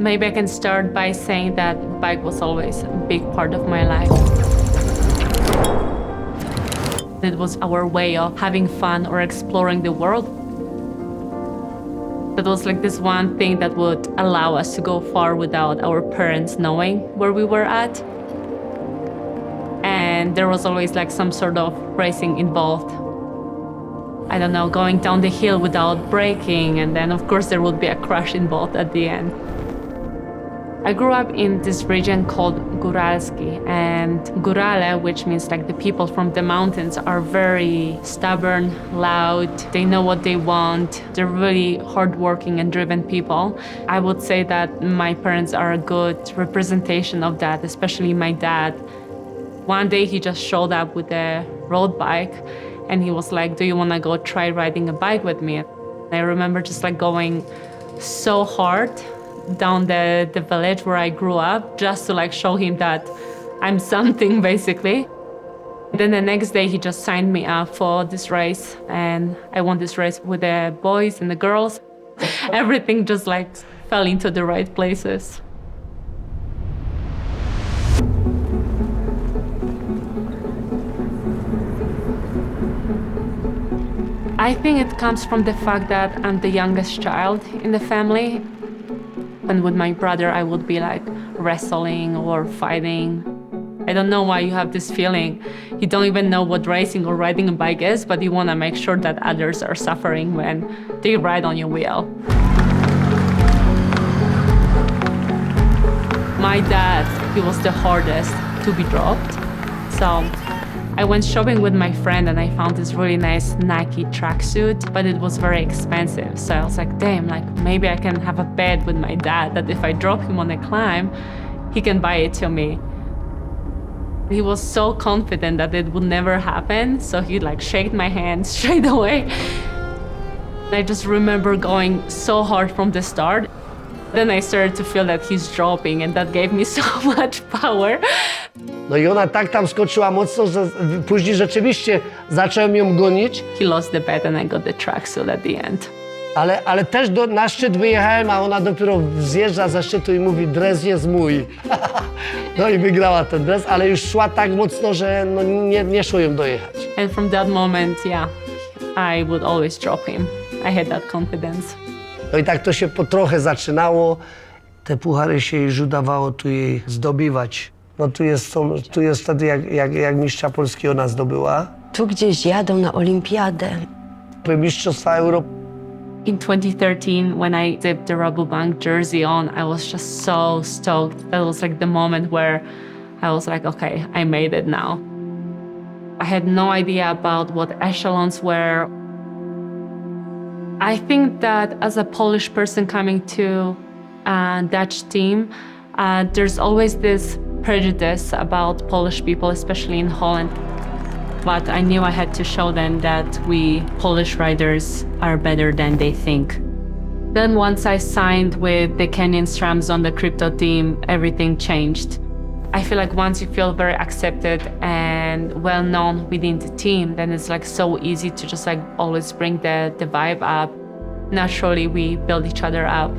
Maybe I can start by saying that bike was always a big part of my life. It was our way of having fun or exploring the world. It was like this one thing that would allow us to go far without our parents knowing where we were at. And there was always like some sort of racing involved. I don't know, going down the hill without braking, and then of course there would be a crash involved at the end. I grew up in this region called Góralski, and Górale, which means like the people from the mountains, are very stubborn, loud, they know what they want, they're really hardworking and driven people. I would say that my parents are a good representation of that, especially my dad. One day he just showed up with a road bike and he was like, "Do you want to go try riding a bike with me?" I remember just like going so hard down the village where I grew up just to like show him that I'm something, basically. Then the next day he just signed me up for this race, and I won this race with the boys and the girls. Everything just like fell into the right places. I think it comes from the fact that I'm the youngest child in the family. And with my brother, I would be like wrestling or fighting. I don't know why you have this feeling. You don't even know what racing or riding a bike is, but you want to make sure that others are suffering when they ride on your wheel. My dad, he was the hardest to be dropped. So I went shopping with my friend and I found this really nice Nike tracksuit, but it was very expensive. So I was like, damn, like maybe I can have a bet with my dad that if I drop him on a climb, he can buy it to me. He was so confident that it would never happen. So he like shook my hand straight away. I just remember going so hard from the start. Then I started to feel that he's dropping and that gave me so much power. No i ona tak tam skoczyła mocno, że później rzeczywiście zacząłem ją gonić. He lost the bet and I got the tracksuit at the end. Ale też na szczyt wyjechałem, a ona dopiero zjeżdża ze szczytu i mówi, dres jest mój. No i wygrała ten dres, ale już szła tak mocno, że no nie szło ją dojechać. And from that moment, yeah, I would always drop him. I had that confidence. No i tak to się po trochę zaczynało. Te puchary się już udawało tu jej zdobywać. No tu jest wtedy, jak mistrza Polski ona zdobyła. Tu gdzieś jadą na olimpiadę. Mistrzostwa Europy. In 2013, when I dipped the Rabobank jersey on, I was just so stoked. That was like the moment where I was like, okay, I made it now. I had no idea about what echelons were. I think that as a Polish person coming to a Dutch team, there's always this prejudice about Polish people, especially in Holland. But I knew I had to show them that we Polish riders are better than they think. Then once I signed with the Kenyan SRAMs on the crypto team, everything changed. I feel like once you feel very accepted and well known within the team, then it's like so easy to just like always bring the vibe up. Naturally, we build each other up.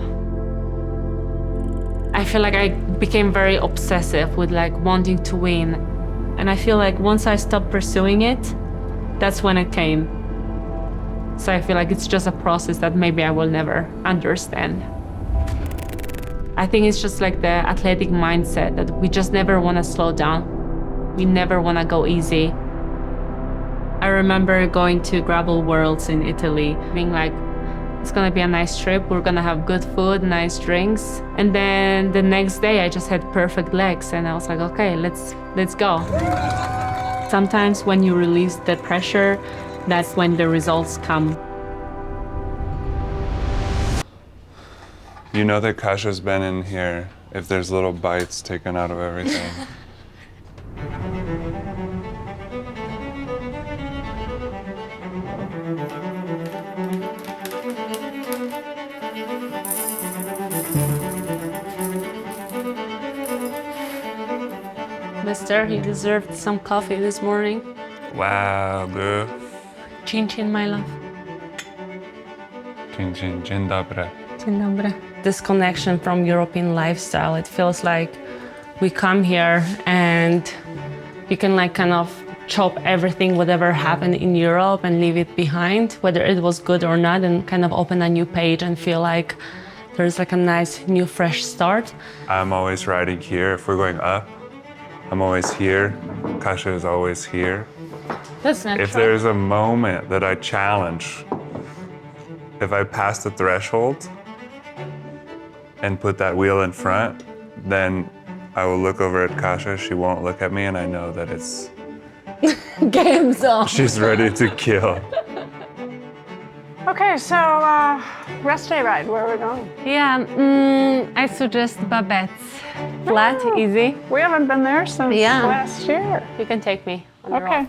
I feel like I became very obsessive with like wanting to win. And I feel like once I stopped pursuing it, that's when it came. So I feel like it's just a process that maybe I will never understand. I think it's just like the athletic mindset that we just never want to slow down. We never want to go easy. I remember going to Gravel Worlds in Italy, being like, it's gonna be a nice trip, we're gonna have good food, nice drinks. And then the next day I just had perfect legs and I was like, okay, let's go. Sometimes when you release the pressure, that's when the results come. You know that Kasia's been in here if there's little bites taken out of everything. Mister, he deserved some coffee this morning. Wow, girl. Chin chin, my love. Dzień dobry. Dzień dobry. This connection from European lifestyle, it feels like we come here and you can like kind of chop everything, whatever happened in Europe and leave it behind, whether it was good or not, and kind of open a new page and feel like there's like a nice new fresh start. I'm always riding here. If we're going up, I'm always here. Kasia is always here. That's natural. If there's a moment that I challenge, if I pass the threshold and put that wheel in front, then I will look over at Kasia. She won't look at me, and I know that Game zone. she's ready to kill. Okay, so rest day ride, where are we going? Yeah, I suggest Babette's. Flat, easy. We haven't been there since Yeah. last year. You can take me on the Okay. road.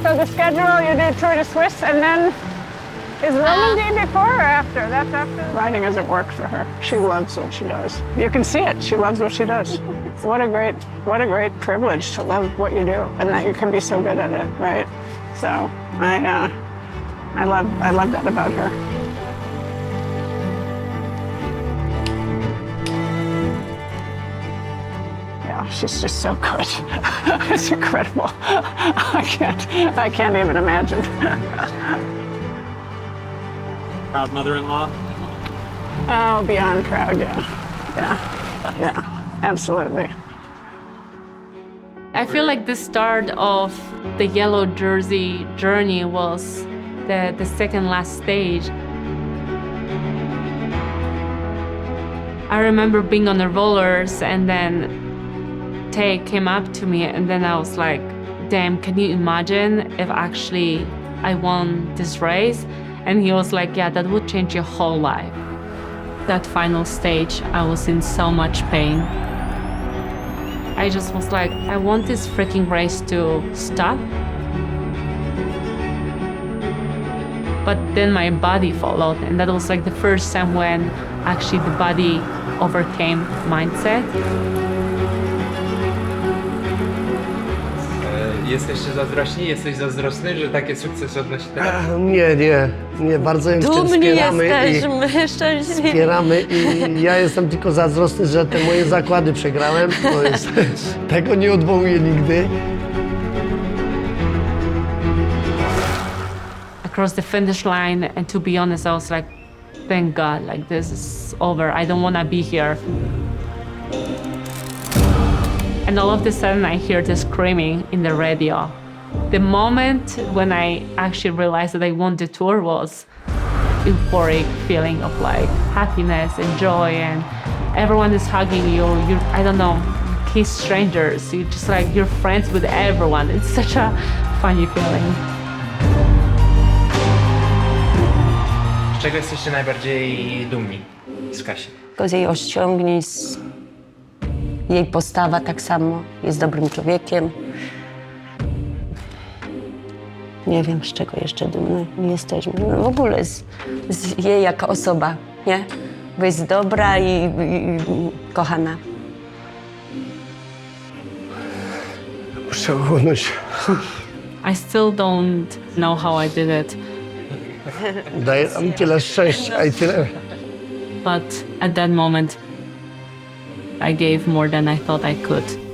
So the schedule, you do Tour de Suisse, and then is Romandy before or after? That's after? Riding doesn't work for her. She loves what she does. You can see it. She loves what she does. What a great privilege to love what you do, and that you can be so good at it, right? So I love that about her. Yeah, she's just so good. It's incredible. I can't even imagine. Proud mother-in-law? Oh, beyond proud, yeah, absolutely. I feel like the start of the yellow jersey journey was the second last stage. I remember being on the rollers and then Tay came up to me and then I was like, damn, can you imagine if actually I won this race? And he was like, yeah, that would change your whole life. That final stage, I was in so much pain. I just was like, I want this freaking race to stop. But then my body followed, and that was like the first time when actually the body overcame mindset. Jesteście zazdrośni? Jesteś zazdrosny, że takie sukcesy odnosi teraz? Nie, bardzo im w tym Dumni wspieramy jesteśmy, szczęśliwi. wspieramy i ja jestem tylko zazdrosny, że te moje zakłady przegrałem. To jest, tego nie odwołuję nigdy. Across the finish line, and to be honest, I was like, thank God, like this is over. I don't want to be here. And all of a sudden, I hear the screaming in the radio. The moment when I actually realized that I won the tour was euphoric feeling of like happiness and joy, and everyone is hugging you. I don't know, kiss strangers. You just like you're friends with everyone. It's such a funny feeling. Z czego jesteście najbardziej dumni z Kasi? Z jej osiągnięć, jej postawa tak samo, jest dobrym człowiekiem. Nie wiem, z czego jeszcze dumni jesteśmy. No w ogóle z jej jako osoba, nie? Bo jest dobra i kochana. Muszę ochłonąć. I still don't know how I did it, Daję nam tyle szczęścia i tyle. but at that moment, I gave more than I thought I could.